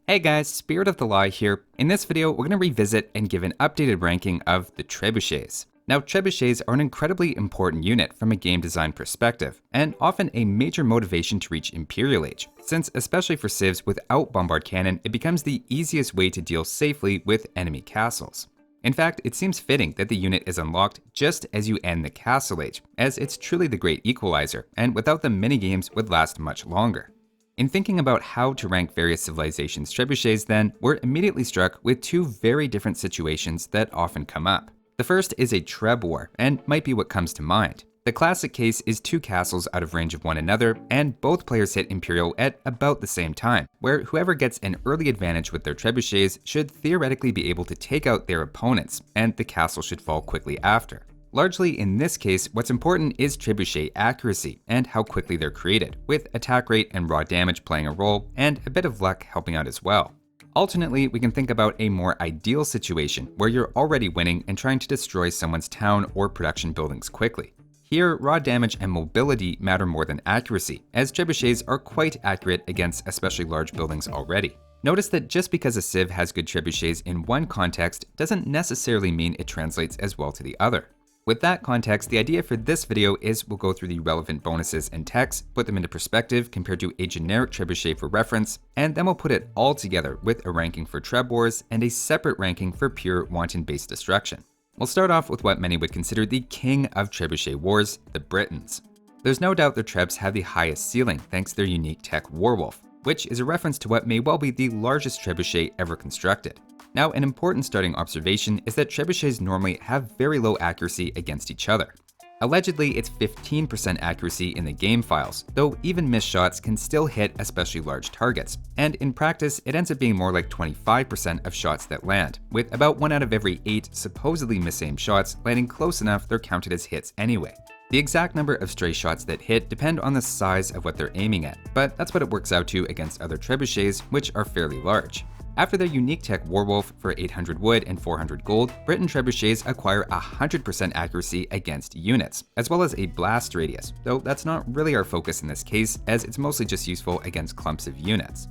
Hey guys, Spirit of the Lie here. In this video, we're going to revisit and give an updated ranking of the trebuchets. Now, trebuchets are an incredibly important unit from a game design perspective, and often a major motivation to reach Imperial Age, since especially for civs without bombard cannon, it becomes the easiest way to deal safely with enemy castles. In fact, it seems fitting that the unit is unlocked just as you end the Castle Age, as it's truly the great equalizer, and without them minigames would last much longer. In thinking about how to rank various civilizations' trebuchets then, we're immediately struck with two very different situations that often come up. The first is a Treb-war, and might be what comes to mind. The classic case is two castles out of range of one another, and both players hit Imperial at about the same time, where whoever gets an early advantage with their trebuchets should theoretically be able to take out their opponents, and the castle should fall quickly after. Largely in this case, what's important is trebuchet accuracy and how quickly they're created, with attack rate and raw damage playing a role, and a bit of luck helping out as well. Alternately, we can think about a more ideal situation where you're already winning and trying to destroy someone's town or production buildings quickly. Here, raw damage and mobility matter more than accuracy, as trebuchets are quite accurate against especially large buildings already. Notice that just because a civ has good trebuchets in one context doesn't necessarily mean it translates as well to the other. With that context, the idea for this video is we'll go through the relevant bonuses and techs, put them into perspective compared to a generic trebuchet for reference, and then we'll put it all together with a ranking for Treb wars and a separate ranking for pure wanton-based destruction. We'll start off with what many would consider the king of trebuchet wars, the Britons. There's no doubt their trebs have the highest ceiling thanks to their unique tech Warwolf, which is a reference to what may well be the largest trebuchet ever constructed. Now, an important starting observation is that trebuchets normally have very low accuracy against each other. Allegedly, it's 15% accuracy in the game files, though even missed shots can still hit especially large targets, and in practice, it ends up being more like 25% of shots that land, with about 1 out of every 8 supposedly misaimed shots landing close enough they're counted as hits anyway. The exact number of stray shots that hit depend on the size of what they're aiming at, but that's what it works out to against other trebuchets, which are fairly large. After their unique tech Warwolf for 800 wood and 400 gold, Briton trebuchets acquire 100% accuracy against units, as well as a blast radius, though that's not really our focus in this case, as it's mostly just useful against clumps of units.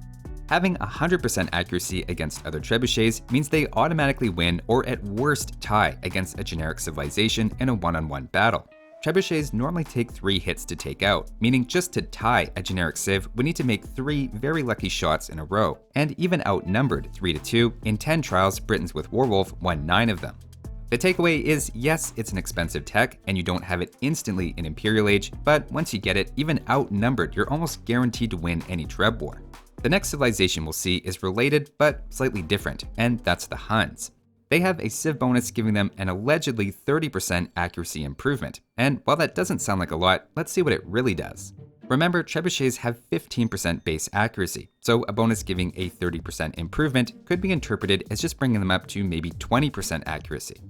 Having 100% accuracy against other trebuchets means they automatically win or at worst tie against a generic civilization in a one-on-one battle. Trebuchets normally take 3 hits to take out, meaning just to tie a generic civ, we need to make 3 very lucky shots in a row, and even outnumbered 3-2, in 10 trials, Britons with Warwolf won 9 of them. The takeaway is, yes, it's an expensive tech, and you don't have it instantly in Imperial Age, but once you get it, even outnumbered, you're almost guaranteed to win any Treb war. The next civilization we'll see is related, but slightly different, and that's the Huns. They have a civ bonus giving them an allegedly 30% accuracy improvement, and while that doesn't sound like a lot, let's see what it really does. Remember, trebuchets have 15% base accuracy, so a bonus giving a 30% improvement could be interpreted as just bringing them up to maybe 20% accuracy.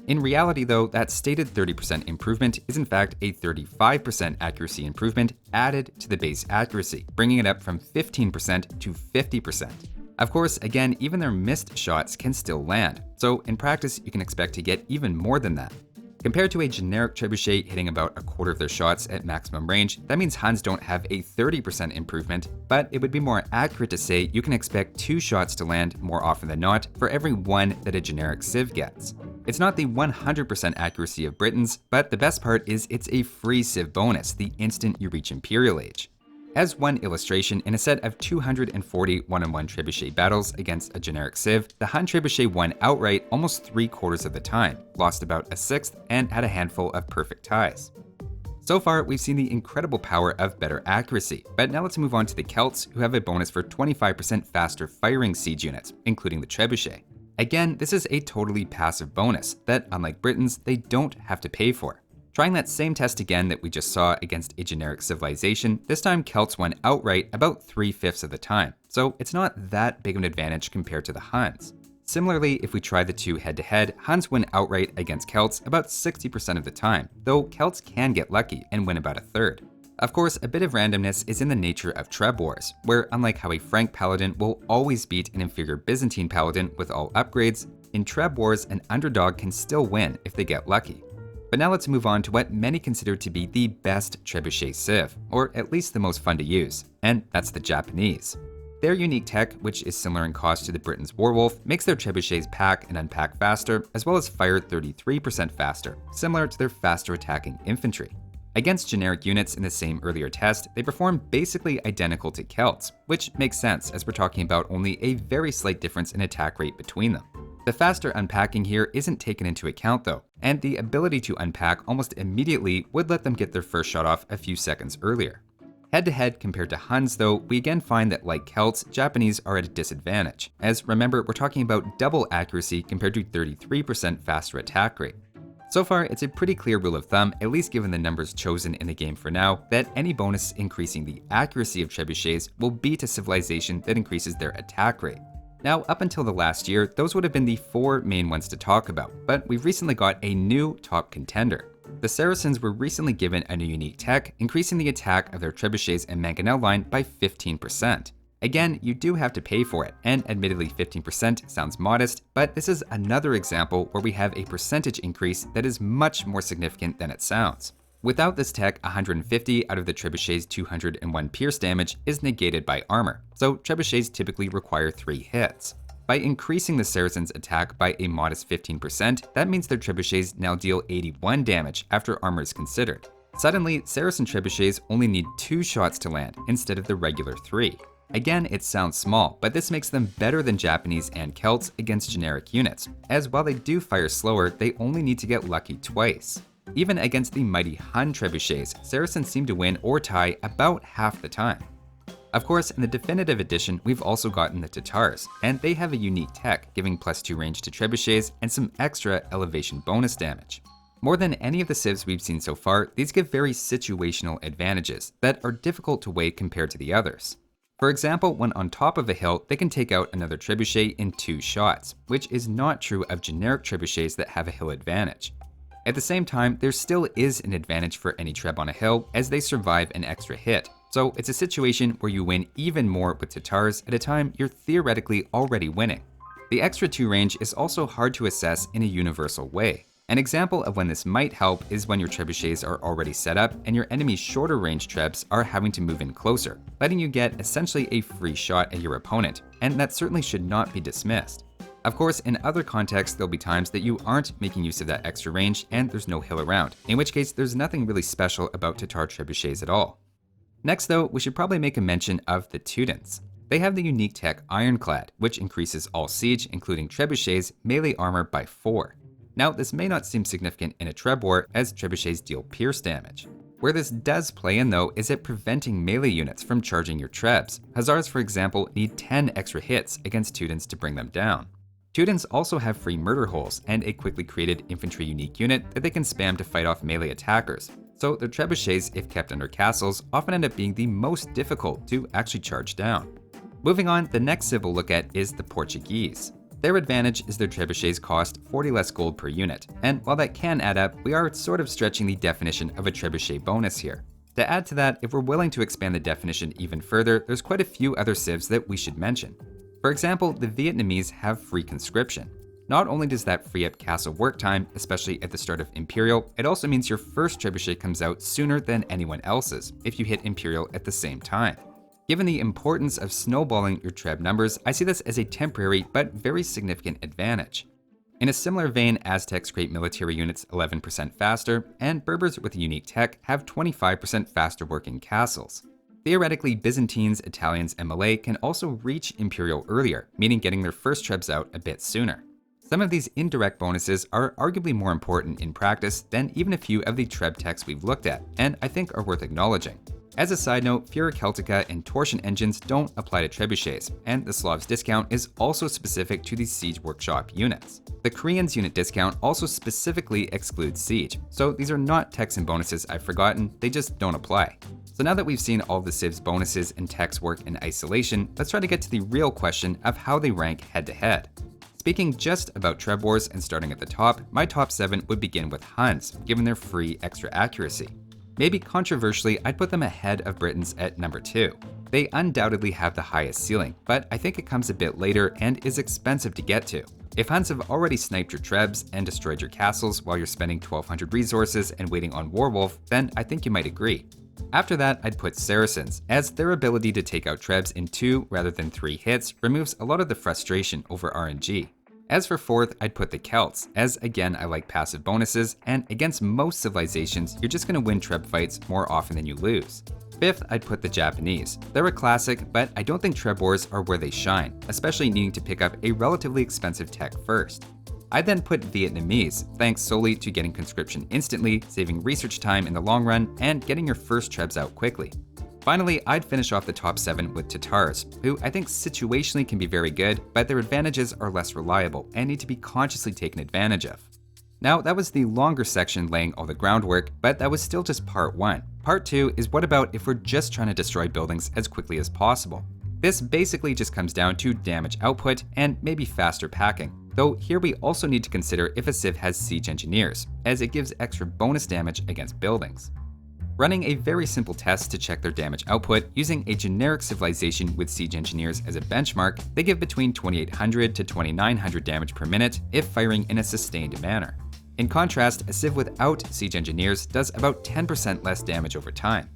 In reality though, that stated 30% improvement is in fact a 35% accuracy improvement added to the base accuracy, bringing it up from 15% to 50%. Of course, again, even their missed shots can still land, so in practice you can expect to get even more than that. Compared to a generic trebuchet hitting about a quarter of their shots at maximum range, that means Huns don't have a 30% improvement, but it would be more accurate to say you can expect 2 shots to land more often than not for every 1 that a generic civ gets. It's not the 100% accuracy of Britons, but the best part is it's a free civ bonus the instant you reach Imperial Age. As one illustration, in a set of 240 one-on-one trebuchet battles against a generic civ, the Hun trebuchet won outright almost 3/4 of the time, lost about a sixth, and had a handful of perfect ties. So far, we've seen the incredible power of better accuracy, but now let's move on to the Celts, who have a bonus for 25% faster firing siege units, including the trebuchet. Again, this is a totally passive bonus that, unlike Britons, they don't have to pay for. Trying that same test again that we just saw against a generic civilization, this time Celts won outright about 3/5 of the time, so it's not that big of an advantage compared to the Huns. Similarly, if we try the two head-to-head, Huns win outright against Celts about 60% of the time, though Celts can get lucky and win about a third. Of course, a bit of randomness is in the nature of Treb wars, where unlike how a Frank paladin will always beat an inferior Byzantine paladin with all upgrades, in Treb wars an underdog can still win if they get lucky. But now let's move on to what many consider to be the best trebuchet civ, or at least the most fun to use, and that's the Japanese. Their unique tech, which is similar in cost to the Britons' Warwolf, makes their trebuchets pack and unpack faster, as well as fire 33% faster, similar to their faster attacking infantry. Against generic units in the same earlier test, they perform basically identical to Celts, which makes sense as we're talking about only a very slight difference in attack rate between them. The faster unpacking here isn't taken into account though, and the ability to unpack almost immediately would let them get their first shot off a few seconds earlier. Head-to-head compared to Huns though, we again find that like Celts, Japanese are at a disadvantage, as remember we're talking about double accuracy compared to 33% faster attack rate. So far, it's a pretty clear rule of thumb, at least given the numbers chosen in the game for now, that any bonus increasing the accuracy of trebuchets will beat a civilization that increases their attack rate. Now, up until the last year, those would have been the 4 main ones to talk about, but we've recently got a new top contender. The Saracens were recently given a new unique tech, increasing the attack of their trebuchets and mangonel line by 15%. Again, you do have to pay for it, and admittedly 15% sounds modest, but this is another example where we have a percentage increase that is much more significant than it sounds. Without this tech, 150 out of the trebuchet's 201 pierce damage is negated by armor, so trebuchets typically require 3 hits. By increasing the Saracens' attack by a modest 15%, that means their trebuchets now deal 81 damage after armor is considered. Suddenly, Saracen trebuchets only need 2 shots to land instead of the regular 3. Again, it sounds small, but this makes them better than Japanese and Celts against generic units, as while they do fire slower, they only need to get lucky twice. Even against the mighty Hun trebuchets, Saracens seem to win or tie about half the time. Of course, in the definitive edition, we've also gotten the Tatars, and they have a unique tech, giving +2 range to trebuchets and some extra elevation bonus damage. More than any of the civs we've seen so far, these give very situational advantages that are difficult to weigh compared to the others. For example, when on top of a hill, they can take out another trebuchet in 2 shots, which is not true of generic trebuchets that have a hill advantage. At the same time, there still is an advantage for any treb on a hill as they survive an extra hit. So it's a situation where you win even more with Tatars at a time you're theoretically already winning. The extra 2 range is also hard to assess in a universal way. An example of when this might help is when your trebuchets are already set up and your enemy's shorter range trebs are having to move in closer, letting you get essentially a free shot at your opponent, and that certainly should not be dismissed. Of course, in other contexts, there'll be times that you aren't making use of that extra range and there's no hill around, in which case there's nothing really special about Tatar trebuchets at all. Next though, we should probably make a mention of the Teutons. They have the unique tech Ironclad, which increases all siege, including trebuchets, melee armor by 4. Now, this may not seem significant in a Treb-war as trebuchets deal pierce damage. Where this does play in though is at preventing melee units from charging your trebs. Hussars, for example, need 10 extra hits against Teutons to bring them down. Teutons also have free murder holes and a quickly created infantry unique unit that they can spam to fight off melee attackers. So their trebuchets, if kept under castles, often end up being the most difficult to actually charge down. Moving on, the next civ we'll look at is the Portuguese. Their advantage is their trebuchets cost 40 less gold per unit, and while that can add up, we are sort of stretching the definition of a trebuchet bonus here. To add to that, if we're willing to expand the definition even further, there's quite a few other civs that we should mention. For example, the Vietnamese have free conscription. Not only does that free up castle work time, especially at the start of Imperial, it also means your first trebuchet comes out sooner than anyone else's if you hit Imperial at the same time. Given the importance of snowballing your treb numbers, I see this as a temporary but very significant advantage. In a similar vein, Aztecs create military units 11% faster, and Berbers with a unique tech have 25% faster working castles. Theoretically, Byzantines, Italians, and Malay can also reach Imperial earlier, meaning getting their first trebs out a bit sooner. Some of these indirect bonuses are arguably more important in practice than even a few of the treb techs we've looked at, and I think are worth acknowledging. As a side note, Fuhrer Celtica and Torsion engines don't apply to trebuchets, and the Slavs discount is also specific to the Siege Workshop units. The Koreans unit discount also specifically excludes Siege, so these are not techs and bonuses I've forgotten, they just don't apply. So now that we've seen all the civs bonuses and techs work in isolation, let's try to get to the real question of how they rank head to head. Speaking just about Treb Wars and starting at the top, my top 7 would begin with Huns, given their free extra accuracy. Maybe controversially, I'd put them ahead of Britons at number 2. They undoubtedly have the highest ceiling, but I think it comes a bit later and is expensive to get to. If Huns have already sniped your trebs and destroyed your castles while you're spending 1200 resources and waiting on Warwolf, then I think you might agree. After that, I'd put Saracens, as their ability to take out Trebs in 2 rather than 3 hits removes a lot of the frustration over RNG. As for 4th, I'd put the Celts, as again I like passive bonuses, and against most civilizations, you're just going to win Treb fights more often than you lose. 5th, I'd put the Japanese. They're a classic, but I don't think Treb wars are where they shine, especially needing to pick up a relatively expensive tech first. I'd then put Vietnamese, thanks solely to getting conscription instantly, saving research time in the long run, and getting your first Trebs out quickly. Finally, I'd finish off the top 7 with Tatars, who I think situationally can be very good, but their advantages are less reliable and need to be consciously taken advantage of. Now, that was the longer section laying all the groundwork, but that was still just part 1. Part 2 is what about if we're just trying to destroy buildings as quickly as possible? This basically just comes down to damage output and maybe faster packing. Though here we also need to consider if a civ has siege engineers, as it gives extra bonus damage against buildings. Running a very simple test to check their damage output using a generic civilization with siege engineers as a benchmark, they give between 2800 to 2900 damage per minute if firing in a sustained manner. In contrast, a civ without siege engineers does about 10% less damage over time.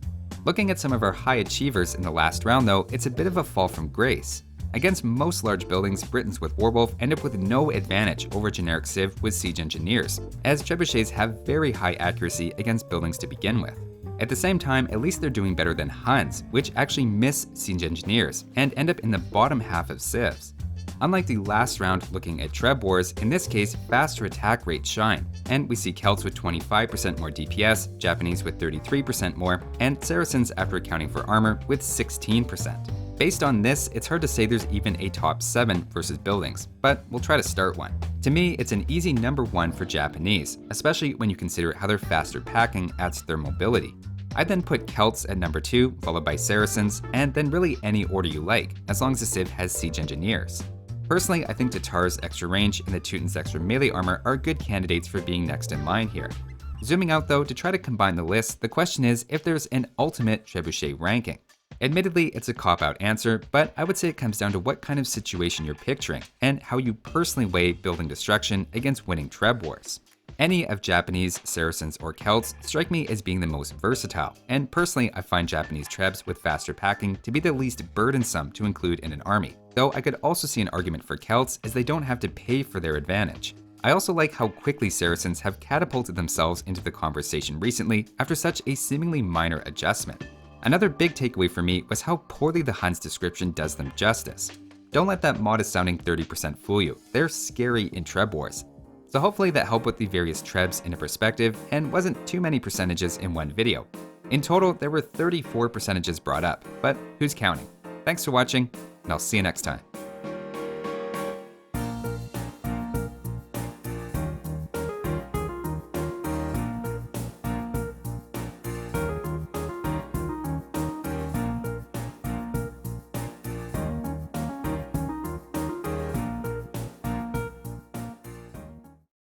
Looking at some of our high achievers in the last round though, it's a bit of a fall from grace. Against most large buildings, Britons with Warwolf end up with no advantage over generic civ with siege engineers, as trebuchets have very high accuracy against buildings to begin with. At the same time, at least they're doing better than Huns, which actually miss siege engineers and end up in the bottom half of civs. Unlike the last round looking at Treb wars, in this case, faster attack rates shine, and we see Celts with 25% more DPS, Japanese with 33% more, and Saracens after accounting for armor with 16%. Based on this, it's hard to say there's even a top 7 versus buildings, but we'll try to start one. To me, it's an easy number 1 for Japanese, especially when you consider how their faster packing adds to their mobility. I'd then put Celts at number 2, followed by Saracens, and then really any order you like, as long as the civ has siege engineers. Personally, I think Tatars' extra range and the Teutons' extra melee armor are good candidates for being next in line here. Zooming out though, to try to combine the list, the question is if there's an ultimate trebuchet ranking. Admittedly, it's a cop-out answer, but I would say it comes down to what kind of situation you're picturing, and how you personally weigh building destruction against winning Treb wars. Any of Japanese, Saracens, or Celts strike me as being the most versatile, and personally I find Japanese Trebs with faster packing to be the least burdensome to include in an army, though I could also see an argument for Celts as they don't have to pay for their advantage. I also like how quickly Saracens have catapulted themselves into the conversation recently after such a seemingly minor adjustment. Another big takeaway for me was how poorly the Huns description does them justice. Don't let that modest sounding 30% fool you, they're scary in Treb wars. So hopefully that helped with the various Trebs into perspective and wasn't too many percentages in one video. In total, there were 34 percentages brought up, but who's counting? Thanks for watching, and I'll see you next time.